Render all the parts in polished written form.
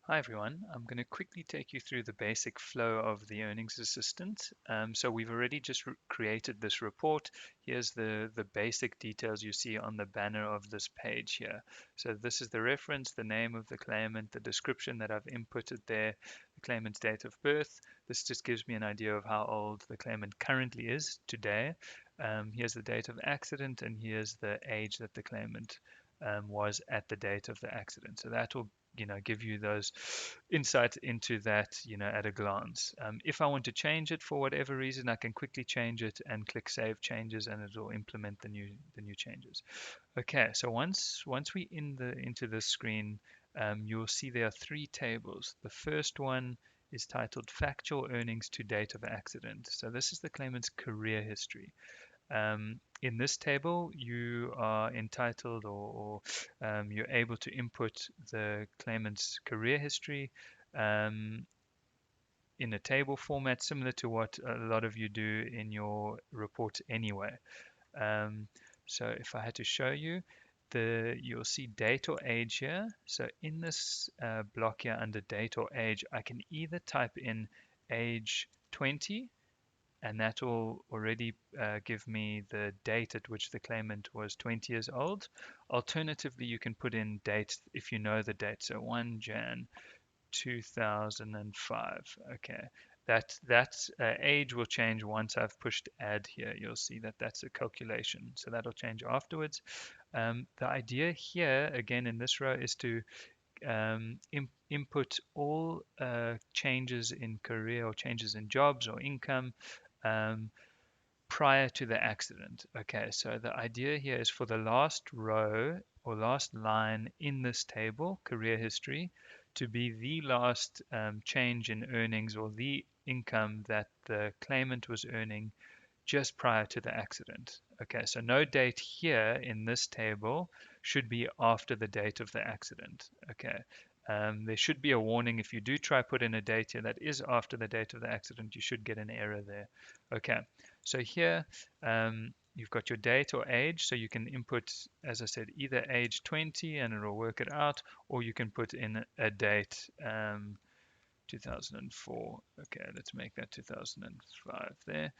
Hi everyone, I'm going to quickly take you through the basic flow of the Earnings Assistant. So we've already just created this report. Here's the basic details you see on the banner of this page here. So this is the reference, the name of the claimant, the description that I've inputted there, the claimant's date of birth. This just gives me an idea of how old the claimant currently is today. Here's the date of accident, and here's the age that the claimant was at the date of the accident. So that will give you those insight into that at a glance. If I want to change it for whatever reason, I can quickly change it and click save changes, and it will implement the new changes. Okay, so once we into this screen, you'll see there are three tables. The first one is titled factual earnings to date of accident. So this is the claimant's career history. In this table, you are entitled or you're able to input the claimant's career history um, in a table format similar to what a lot of you do in your report anyway. Um, so if I had to show you, you'll see date or age here. So in this block here under date or age, I can either type in age 20, and that will already give me the date at which the claimant was 20 years old. Alternatively, you can put in date if you know the date. So 1 Jan 2005. Okay, that age will change once I've pushed add here. You'll see that that's a calculation, so that'll change afterwards. The idea here, again in this row, is to input all changes in career or changes in jobs or income um, prior to the accident. Okay, so the idea here is for the last row or last line in this table, career history, to be the last change in earnings or the income that the claimant was earning just prior to the accident. Okay, so no date here in this table should be after the date of the accident. Okay, there should be a warning if you do try put in a date here that is after the date of the accident, you should get an error there. Okay, so here you've got your date or age, so you can input, as I said, either age 20 and it'll work it out, or you can put in a date 2004. Okay, let's make that 2005 there.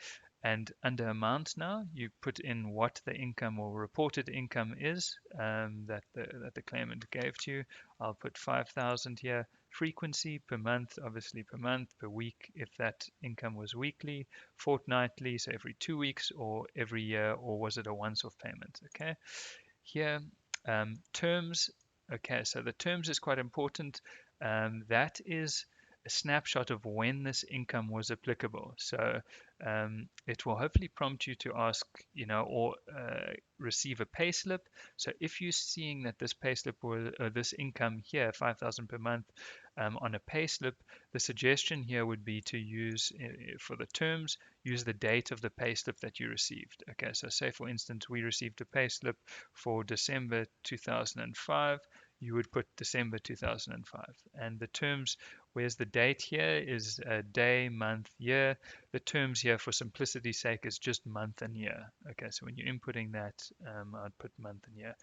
And under amount now, you put in what the income or reported income is that the claimant gave to you. I'll put 5,000 here. Frequency per month, obviously per month, per week, if that income was weekly, fortnightly, so every 2 weeks, or every year, or was it a once-off payment? Okay. Here, terms. Okay, so the terms is quite important. That is a snapshot of when this income was applicable. So it will hopefully prompt you to ask, or receive a payslip. So if you're seeing that this payslip or this income here, 5,000 per month, on a payslip, the suggestion here would be to use for the terms, use the date of the payslip that you received. Okay, so say for instance we received a payslip for December 2005, you would put December 2005. And the terms, whereas the date here is day, month, year, the terms here for simplicity's sake is just month and year. Okay, so when you're inputting that, I'd put month and year.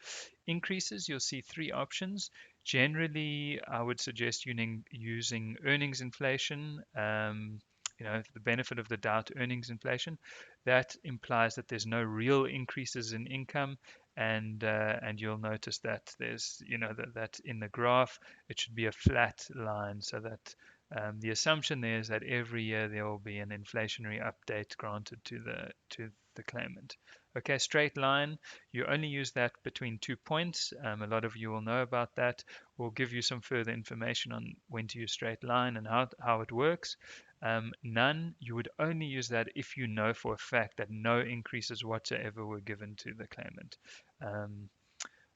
Increases, you'll see three options. Generally, I would suggest using earnings inflation. The benefit of the doubt earnings inflation. That implies that there's no real increases in income, and you'll notice that there's that in the graph it should be a flat line, so that the assumption there is that every year there will be an inflationary update granted to the claimant. Okay, straight line, you only use that between 2 points. A lot of you will know about that. We'll give you some further information on when to use straight line and how it works. None, you would only use that if you know for a fact that no increases whatsoever were given to the claimant. Um,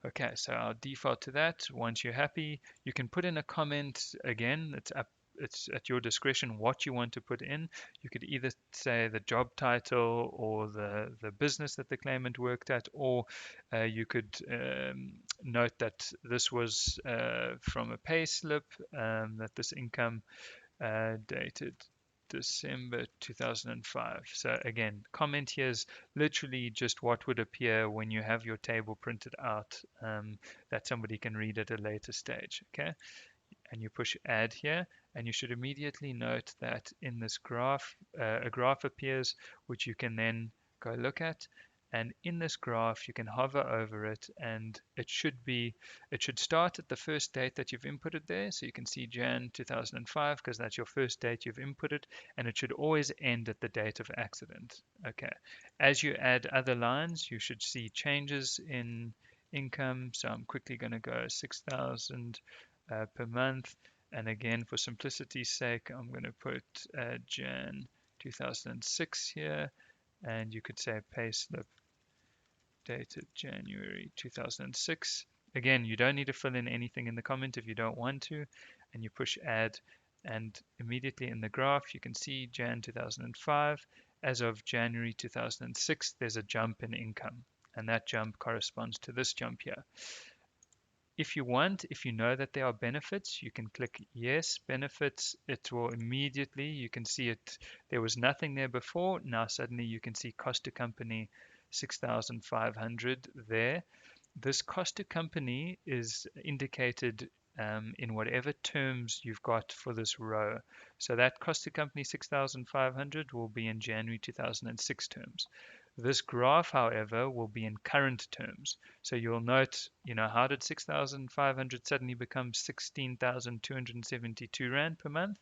okay, so I'll default to that. Once you're happy, you can put in a comment again. It's at your discretion what you want to put in. You could either say the job title or the business that the claimant worked at, or you could note that this was from a pay slip, that this income dated December 2005. So again, comment here is literally just what would appear when you have your table printed out, that somebody can read at a later stage. Okay, and you push add here, and you should immediately note that in this graph, a graph appears which you can then go look at. And in this graph, you can hover over it, and it should start at the first date that you've inputted there. So you can see Jan 2005 because that's your first date you've inputted, and it should always end at the date of accident. Okay. As you add other lines, you should see changes in income. So I'm quickly going to go 6,000 per month. And again, for simplicity's sake, I'm going to put Jan 2006 here. And you could say payslip dated January 2006. Again, you don't need to fill in anything in the comment if you don't want to. And you push add. And immediately in the graph, you can see Jan 2005. As of January 2006, there's a jump in income. And that jump corresponds to this jump here. If you want, if you know that there are benefits, you can click yes, benefits. It will immediately, you can see it, there was nothing there before. Now suddenly you can see cost to company 6,500 there. This cost to company is indicated in whatever terms you've got for this row. So that cost to company 6,500 will be in January 2006 terms. This graph, however, will be in current terms. So you'll note, how did 6,500 suddenly become 16,272 Rand per month?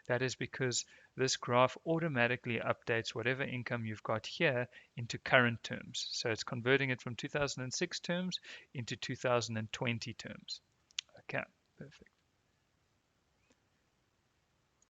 That is because this graph automatically updates whatever income you've got here into current terms. So it's converting it from 2006 terms into 2020 terms. Okay, perfect.